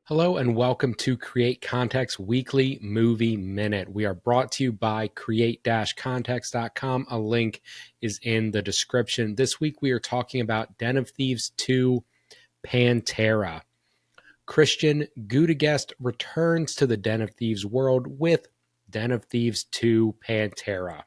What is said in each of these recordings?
Hello and welcome to Create Context Weekly Movie Minute. We are brought to you by create-context.com. A link is in the description. This week we are talking about Den of Thieves 2 Pantera. Christian Gudegest returns to the Den of Thieves world with Den of Thieves 2 Pantera.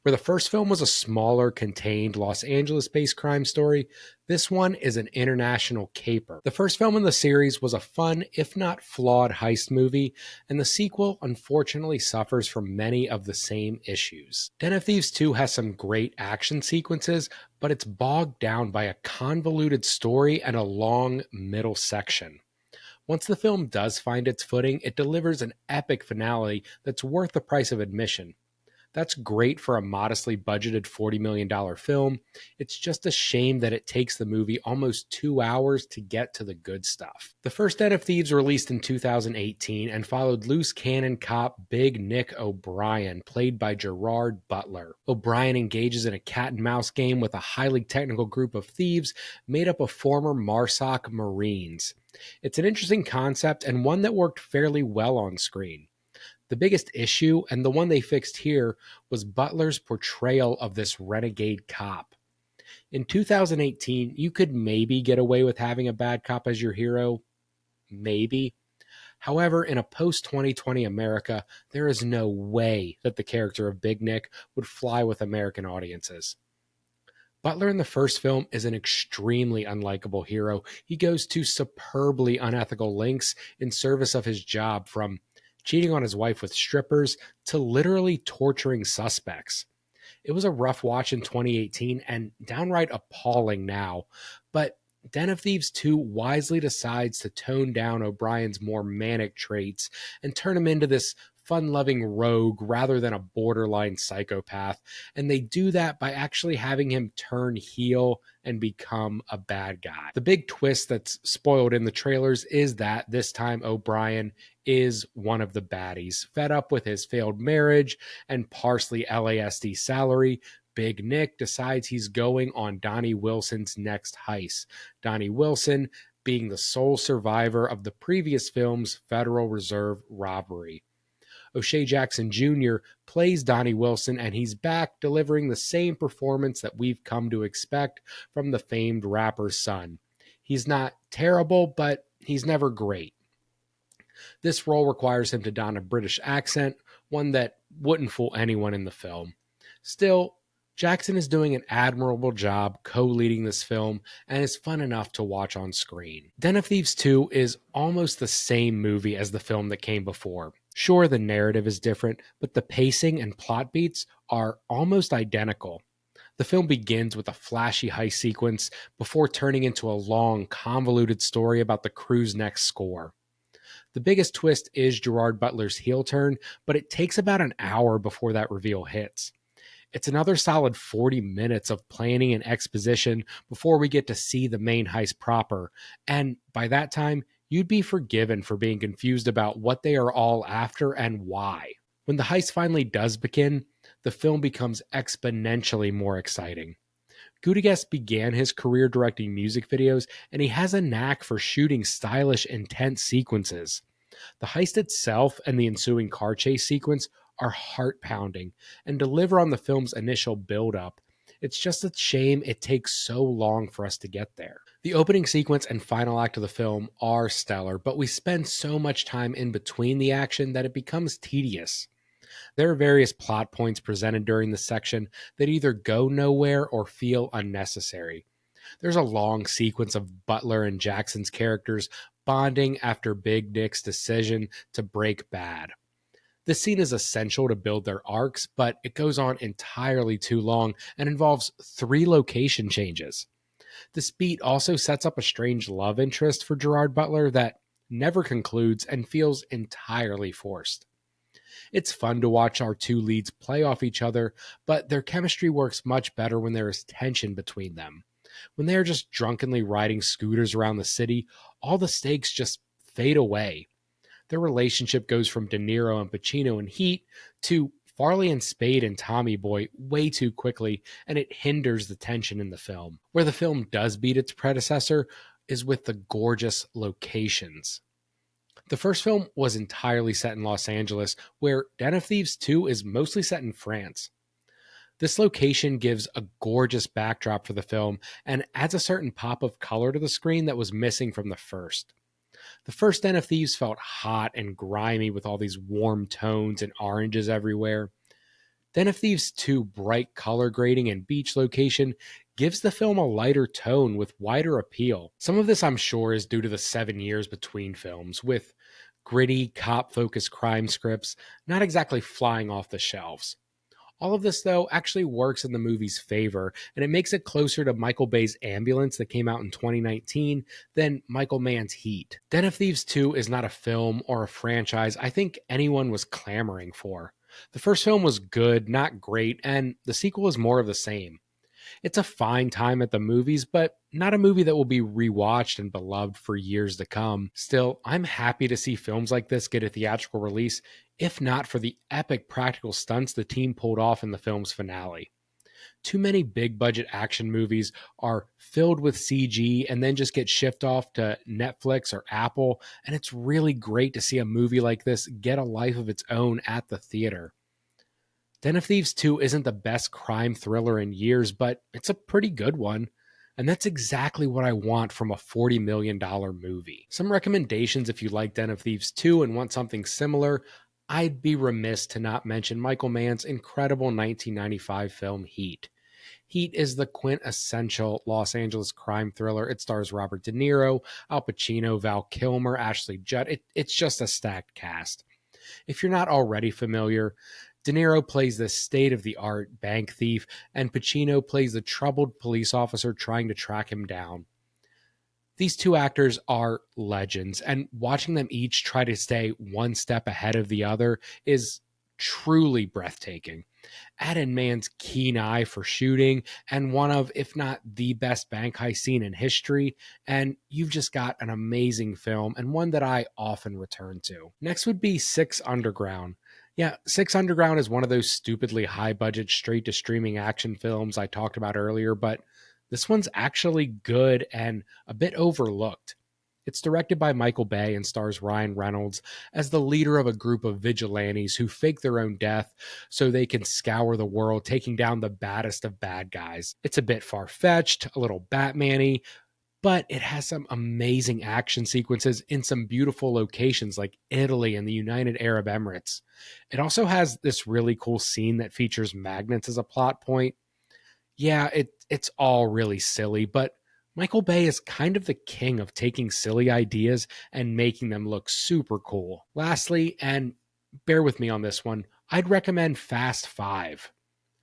Where the first film was a smaller, contained, Los Angeles-based crime story, this one is an international caper. The first film in the series was a fun, if not flawed, heist movie, and the sequel unfortunately suffers from many of the same issues. Den of Thieves 2 has some great action sequences, but it's bogged down by a convoluted story and a long middle section. Once the film does find its footing, it delivers an epic finale that's worth the price of admission. That's great for a modestly budgeted $40 million film. It's just a shame that it takes the movie almost 2 hours to get to the good stuff. The first Den of Thieves released in 2018 and followed loose cannon cop Big Nick O'Brien, played by Gerard Butler. O'Brien engages in a cat and mouse game with a highly technical group of thieves made up of former MARSOC Marines. It's an interesting concept and one that worked fairly well on screen. The biggest issue, and the one they fixed here, was Butler's portrayal of this renegade cop. In 2018, you could maybe get away with having a bad cop as your hero. Maybe. However, in a post-2020 America, there is no way that the character of Big Nick would fly with American audiences. Butler in the first film is an extremely unlikable hero. He goes to superbly unethical lengths in service of his job, from cheating on his wife with strippers to literally torturing suspects. It was a rough watch in 2018 and downright appalling now, but Den of Thieves 2 wisely decides to tone down O'Brien's more manic traits and turn him into this fun-loving rogue rather than a borderline psychopath, and they do that by actually having him turn heel and become a bad guy. The big twist that's spoiled in the trailers is that this time O'Brien is one of the baddies. Fed up with his failed marriage and parsley LASD salary, Big Nick decides he's going on Donnie Wilson's next heist. Donnie Wilson being the sole survivor of the previous film's Federal Reserve robbery. O'Shea Jackson Jr. plays Donnie Wilson, and he's back delivering the same performance that we've come to expect from the famed rapper's son. He's not terrible, but he's never great. This role requires him to don a British accent, one that wouldn't fool anyone in the film. Still, Jackson is doing an admirable job co-leading this film and is fun enough to watch on screen. Den of Thieves 2 is almost the same movie as the film that came before. Sure, the narrative is different, but the pacing and plot beats are almost identical. The film begins with a flashy heist sequence before turning into a long, convoluted story about the crew's next score. The biggest twist is Gerard Butler's heel turn, but it takes about an hour before that reveal hits. It's another solid 40 minutes of planning and exposition before we get to see the main heist proper, and by that time, you'd be forgiven for being confused about what they are all after and why. When the heist finally does begin, the film becomes exponentially more exciting. Gudegest began his career directing music videos, and he has a knack for shooting stylish, intense sequences. The heist itself and the ensuing car chase sequence are heart-pounding and deliver on the film's initial build-up. It's just a shame it takes so long for us to get there. The opening sequence and final act of the film are stellar, but we spend so much time in between the action that it becomes tedious. There are various plot points presented during this section that either go nowhere or feel unnecessary. There's a long sequence of Butler and Jackson's characters bonding after Big Nick's decision to break bad. This scene is essential to build their arcs, but it goes on entirely too long and involves 3 location changes. This beat also sets up a strange love interest for Gerard Butler that never concludes and feels entirely forced. It's fun to watch our 2 leads play off each other, but their chemistry works much better when there is tension between them. When they are just drunkenly riding scooters around the city, all the stakes just fade away. Their relationship goes from De Niro and Pacino in Heat to Farley and Spade and Tommy Boy way too quickly, and it hinders the tension in the film. Where the film does beat its predecessor is with the gorgeous locations. The first film was entirely set in Los Angeles, where Den of Thieves 2 is mostly set in France. This location gives a gorgeous backdrop for the film and adds a certain pop of color to the screen that was missing from the first. The first Den of Thieves felt hot and grimy with all these warm tones and oranges everywhere. Den of Thieves 2 bright color grading and beach location gives the film a lighter tone with wider appeal. Some of this, I'm sure, is due to the 7 years between films, with gritty, cop focused crime scripts not exactly flying off the shelves. All of this, though, actually works in the movie's favor, and it makes it closer to Michael Bay's Ambulance that came out in 2019 than Michael Mann's Heat. Den of Thieves 2 is not a film or a franchise I think anyone was clamoring for. The first film was good, not great, and the sequel is more of the same. It's a fine time at the movies, but not a movie that will be rewatched and beloved for years to come. Still, I'm happy to see films like this get a theatrical release, if not for the epic practical stunts the team pulled off in the film's finale. Too many big budget action movies are filled with CG and then just get shipped off to Netflix or Apple, and it's really great to see a movie like this get a life of its own at the theater. Den of Thieves 2 isn't the best crime thriller in years, but it's a pretty good one. And that's exactly what I want from a $40 million movie. Some recommendations if you like Den of Thieves 2 and want something similar. I'd be remiss to not mention Michael Mann's incredible 1995 film Heat. Heat is the quintessential Los Angeles crime thriller. It stars Robert De Niro, Al Pacino, Val Kilmer, Ashley Judd. It's just a stacked cast. If you're not already familiar, De Niro plays the state of the art bank thief, and Pacino plays the troubled police officer trying to track him down. These two actors are legends, and watching them each try to stay one step ahead of the other is truly breathtaking. Add in Mann's keen eye for shooting and one of, if not the best bank heist scene in history, and you've just got an amazing film and one that I often return to. Next would be Six Underground. Yeah, Six Underground is one of those stupidly high budget, straight to streaming action films I talked about earlier, but this one's actually good and a bit overlooked. It's directed by Michael Bay and stars Ryan Reynolds as the leader of a group of vigilantes who fake their own death so they can scour the world, taking down the baddest of bad guys. It's a bit far-fetched, a little Batman-y, but it has some amazing action sequences in some beautiful locations like Italy and the United Arab Emirates. It also has this really cool scene that features magnets as a plot point. Yeah, it's all really silly, but Michael Bay is kind of the king of taking silly ideas and making them look super cool. Lastly, and bear with me on this one, I'd recommend Fast Five.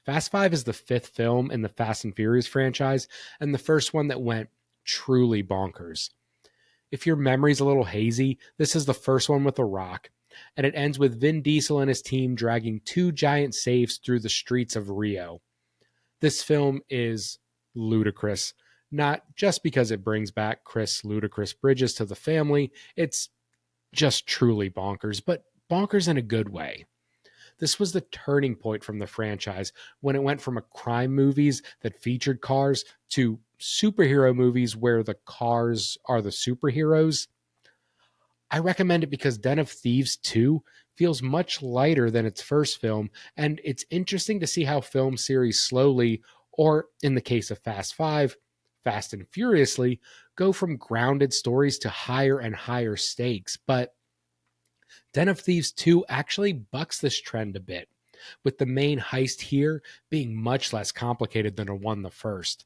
Fast Five is the fifth film in the Fast and Furious franchise, and the first one that went truly bonkers. If your memory's a little hazy, this is the first one with The Rock, and it ends with Vin Diesel and his team dragging two giant safes through the streets of Rio. This film is ludicrous, not just because it brings back Chris Ludacris Bridges to the family, it's just truly bonkers, but bonkers in a good way. This was the turning point from the franchise when it went from a crime movies that featured cars to superhero movies where the cars are the superheroes. I recommend it because Den of Thieves 2 feels much lighter than its first film, and it's interesting to see how film series slowly, or in the case of Fast 5, Fast and Furiously, go from grounded stories to higher and higher stakes. But Den of Thieves 2 actually bucks this trend a bit, with the main heist here being much less complicated than the first.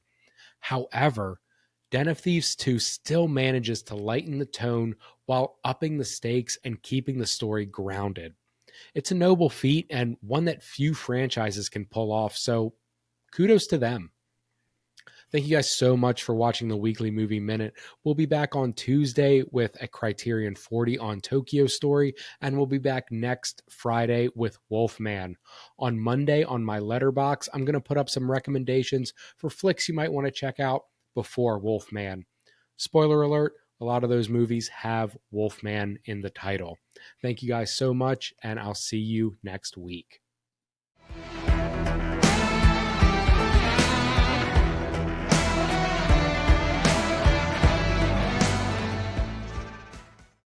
However, Den of Thieves 2 still manages to lighten the tone while upping the stakes and keeping the story grounded. It's a noble feat and one that few franchises can pull off, so kudos to them. Thank you guys so much for watching the Weekly Movie Minute. We'll be back on Tuesday with a Criterion 40 on Tokyo Story, and we'll be back next Friday with Wolfman. On Monday on my letterbox, I'm going to put up some recommendations for flicks you might want to check out before Wolfman. Spoiler alert, a lot of those movies have Wolfman in the title. Thank you guys so much, and I'll see you next week.